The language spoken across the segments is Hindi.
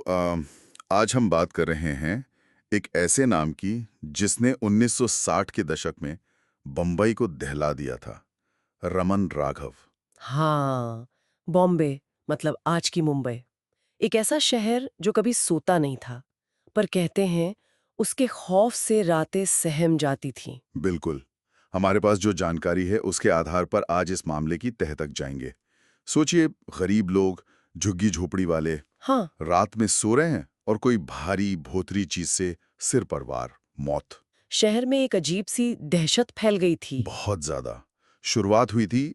आज हम बात कर रहे हैं एक ऐसे नाम की जिसने 1960 के दशक में बम्बई को दहला दिया था। रमन राघव। हाँ, बॉम्बे मतलब आज की मुंबई। एक ऐसा शहर जो कभी सोता नहीं था, पर कहते हैं उसके खौफ से रातें सहम जाती थीं। बिल्कुल। हमारे पास जो जानकारी है उसके आधार पर आज इस मामले की तह तक जाएंगे। सोचिए, गरीब लोग, झुग्गी झोपड़ी वाले, हाँ, रात में सो रहे हैं और कोई भारी भोतरी चीज से सिर पर वार, मौत। शहर में एक अजीब सी दहशत फैल गई थी। बहुत ज्यादा। शुरुआत हुई थी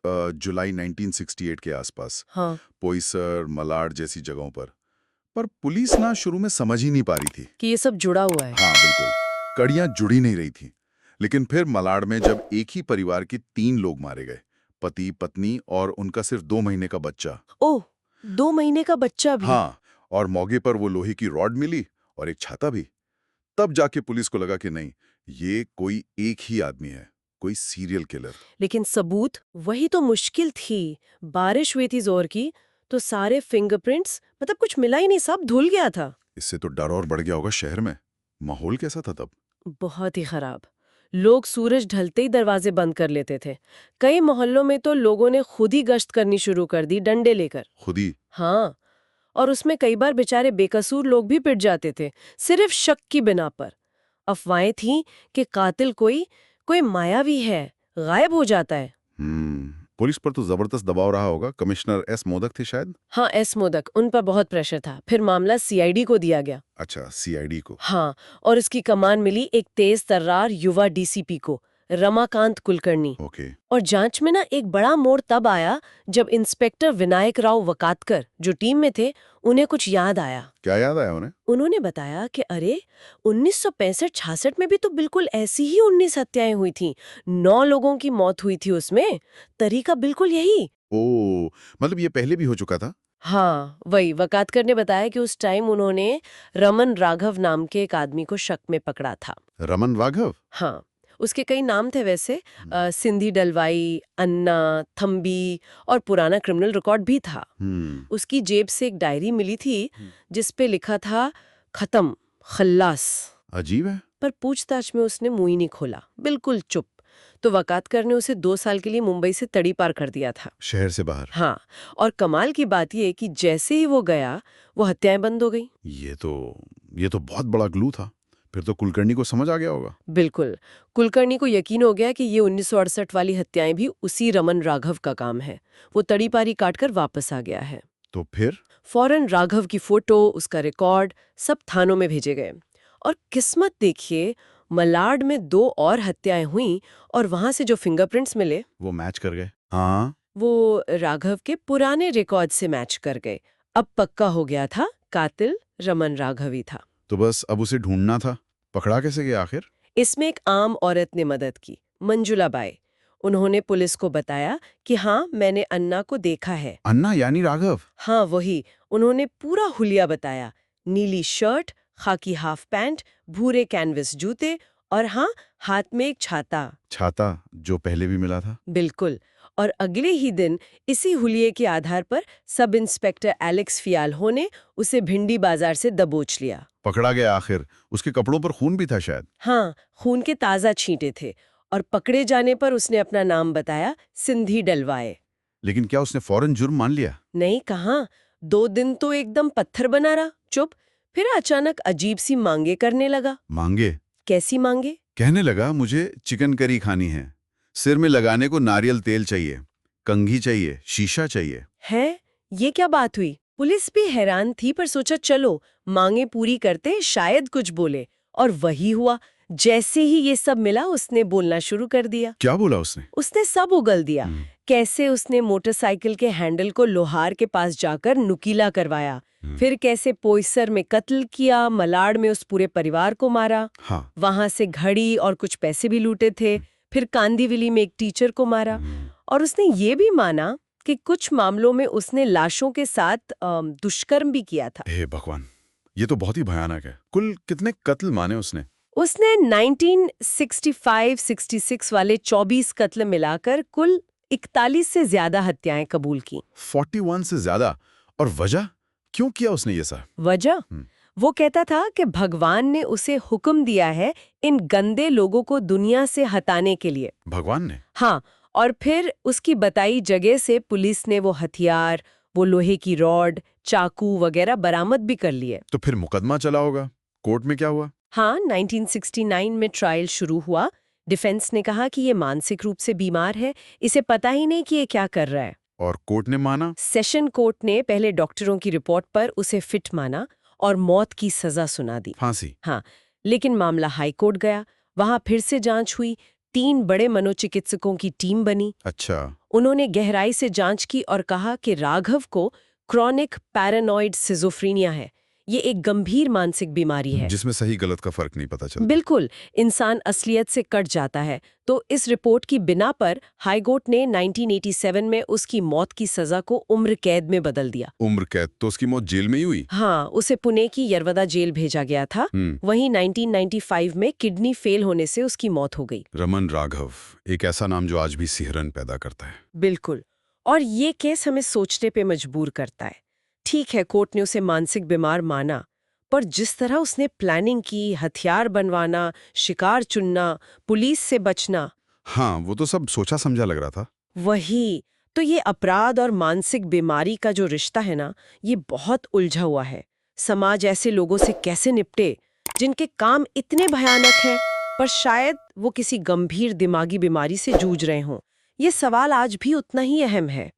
जुलाई 1968 के आसपास, हाँ, पोईसर, मलाड जैसी जगहों पर पुलिस ना शुरू में समझ ही नहीं पा रही थी। कि ये सब जुड़ा हुआ है। हाँ, बिल्कुल। कड़ियां जुड़ी नहीं रही थी। लेकिन फिर मलाड में जब एक ही परिवार के 3 लोग मारे गए, पति, पत्नी और उनका सिर्फ 2 महीने का बच्चा। ओह, 2 महीने का बच्चा भी। हाँ, और मौके पर वो लोहे की रॉड मिली और एक छाता भी। तब जाके पुलिस को लगा कि नहीं, ये कोई एक ही आदमी है, कोई सीरियल किलर। लेकिन सबूत वही तो मुश्किल थी। बारिश हुई थी जोर की, तो सारे फिंगरप्रिंट्स मतलब कुछ मिला ही नहीं, सब धुल गया था। इससे तो डर और बढ़ गया होगा शहर में। माहौल कैसा था तब? बहुत ही खराब। लोग सूरज ढलते ही दरवाजे बंद कर लेते थे। कई मोहल्लों में तो लोगों ने खुद ही गश्त करनी शुरू कर दी, डंडे लेकर। खुद ही? हाँ, और उसमें कई बार बेचारे बेकसूर लोग भी पिट जाते थे, सिर्फ शक की बिना पर। अफवाहें थीं कि कातिल कोई कोई मायावी है, गायब हो जाता है। पुलिस पर तो जबरदस्त दबाव रहा होगा। कमिश्नर एस मोदक थे शायद। हाँ, एस मोदक, उन पर बहुत प्रेशर था। फिर मामला सीआईडी को दिया गया। अच्छा, सीआईडी को। हाँ, और इसकी कमान मिली एक तेज तर्रार युवा डीसीपी को, रमाकांत कुलकर्णी। ओके। और जांच में ना एक बड़ा मोड़ तब आया जब इंस्पेक्टर विनायक राव वकातकर, जो टीम में थे, उन्हें कुछ याद आया। क्या याद आया उन्हें? उन्होंने बताया कि अरे 1965-66 में भी तो बिल्कुल ऐसी ही 19 हत्याएं हुई थीं। 9 लोगों की मौत हुई थी उसमें। तरीका बिल्कुल यही। ओ, मतलब ये पहले भी हो चुका था? हाँ, वही वकातकर ने बताया कि उस टाइम उन्होंने रमन राघव नाम के एक आदमी को शक में पकड़ा था। रमन राघव? हाँ, उसके कई नाम थे वैसे। हम्म। सिंधी डलवाई, अन्ना, थम्बी और पुराना क्रिमिनल रिकॉर्ड भी था। हम्म। उसकी जेब से एक डायरी मिली थी जिस पे लिखा था खत्म, खल्लास। अजीब है। पर पूछताछ में उसने मुंह ही नहीं खोला, बिल्कुल चुप। तो वकातकर ने उसे 2 साल के लिए मुंबई से तड़ी पार कर दिया था। शहर से बाहर? हाँ, और कमाल की बात ये कि जैसे ही वो गया, वो हत्याएं बंद हो गई। ये तो बहुत बड़ा ग्लू था। फिर तो कुलकर्णी को समझ आ गया होगा। बिल्कुल। कुलकर्णी को यकीन हो गया कि ये 1968 वाली हत्याएं भी उसी रमन राघव का काम है। वो तड़ी पारी काटकर वापस आ गया है। तो फिर? फौरन राघव की फोटो, उसका रिकॉर्ड सब थानों में भेजे गए। और किस्मत देखिए, मलाड में 2 और हत्याएं हुईं और वहां से जो फिंगरप्रिंट्स मिले, वो मैच कर गए? हाँ। वो राघव के पुराने रिकॉर्ड से मैच कर गए। अब पक्का हो गया था, कातिल रमन राघव ही था। तो बस अब उसे ढूंढना था। पकड़ा कैसे गया आखिर? इसमें एक आम औरत ने मदद की, मंजुला बाई। उन्होंने पुलिस को बताया कि हाँ, मैंने अन्ना को देखा है। अन्ना यानी राघव? हाँ, वही। उन्होंने पूरा हुलिया बताया। नीली शर्ट, खाकी हाफ पैंट, भूरे कैनवस जूते और हाँ, हाथ में एक छाता। छाता जो पहले भी मिला था? बिल्कुल। और अगले ही दिन इसी हुलिये के आधार पर सब इंस्पेक्टर एलेक्स फियाल्हो ने उसे भिंडी बाजार से दबोच लिया। पकड़ा गया आखिर। उसके कपड़ों पर खून भी था शायद। हाँ, खून के ताज़ा छींटे थे। और पकड़े जाने पर उसने अपना नाम बताया, सिंधी डलवाए। लेकिन क्या उसने फौरन जुर्म मान लिया? नहीं, कहाँ। 2 दिन तो एकदम पत्थर बना रहा, चुप। फिर अचानक अजीब सी मांगे करने लगा। मांगे? कैसी मांगे? कहने लगा, मुझे चिकन करी खानी है, सिर में लगाने को नारियल तेल चाहिए, कंघी चाहिए, शीशा चाहिए। है, ये क्या बात हुई? पुलिस भी हैरान थी, पर सोचा चलो मांगे पूरी करते, शायद कुछ बोले। और वही हुआ। जैसे ही ये सब मिला, उसने बोलना शुरू कर दिया। क्या बोला उसने? उसने सब उगल दिया। हम्म। कैसे उसने मोटरसाइकिल के हैंडल को लोहार के पास जाकर नुकीला करवाया, फिर कैसे पोईसर में कत्ल किया, मलाड में उस पूरे परिवार को मारा, हाँ। वहां से घड़ी और कुछ पैसे भी लूटे थे, फिर कांदीवली में एक टीचर को मारा। और उसने ये भी माना कि कुछ मामलों में उसने लाशों के साथ दुष्कर्म भी किया था। हे भगवान, ये तो बहुत ही भयानक है। कुल कितने कत्ल माने उसने? उसने 1965-66 वाले 24 कत्ल मिलाकर कुल 41 से ज्यादा हत्याएं कबूल की। 41 से ज्यादा? और वजह? क्यों किया उसने ये सब? वजह वो कहता था कि भगवान ने उसे हुक्म दिया है इन गंदे लोगों को दुनिया से हटाने के लिए। भगवान ने? हाँ, और फिर उसकी बताई जगह से पुलिस ने वो हथियार, वो लोहे की रॉड, चाकू वगैरह बरामद भी कर लिए। तो फिर मुकदमा चला होगा। कोर्ट में क्या हुआ? हाँ, 1969 में ट्रायल शुरू हुआ। डिफेंस ने कहा कि ये मानसिक रूप से बीमार है, इसे पता ही नहीं कि ये क्या कर रहा है। और कोर्ट ने माना? सेशन कोर्ट ने पहले डॉक्टरों की रिपोर्ट पर उसे फिट माना और मौत की सजा सुना दी। फांसी? हाँ, लेकिन मामला हाई कोर्ट गया। वहां फिर से जांच हुई। 3 बड़े मनोचिकित्सकों की टीम बनी। अच्छा। उन्होंने गहराई से जांच की और कहा कि राघव को क्रॉनिक पैरानॉइड सिजोफ्रेनिया है। ये एक गंभीर मानसिक बीमारी है। जिसमें सही गलत का फर्क नहीं पता चलता। बिल्कुल, इंसान असलियत से कट जाता है। तो इस रिपोर्ट की बिना पर हाई कोर्ट ने 1987 में उसकी मौत की सजा को उम्र कैद में बदल दिया। उम्र कैद? तो उसकी मौत जेल में ही हुई? हाँ, उसे पुणे की यरवदा जेल भेजा गया था। वहीं 1995 में किडनी फेल होने से उसकी मौत हो गई। रमन राघव, एक ऐसा नाम जो आज भी सिहरन पैदा करता है। बिल्कुल, और ये केस हमें सोचने पे मजबूर करता है। ठीक है, कोर्ट ने उसे मानसिक बीमार माना, पर जिस तरह उसने प्लानिंग की, हथियार बनवाना, शिकार चुनना, पुलिस से बचना, हाँ, वो तो सब सोचा समझा लग रहा था। वही तो ये अपराध और मानसिक बीमारी का जो रिश्ता है ना, ये बहुत उलझा हुआ है। समाज ऐसे लोगों से कैसे निपटे जिनके काम इतने भयानक हैं, पर शायद वो किसी गंभीर दिमागी बीमारी से जूझ रहे हों? ये सवाल आज भी उतना ही अहम है।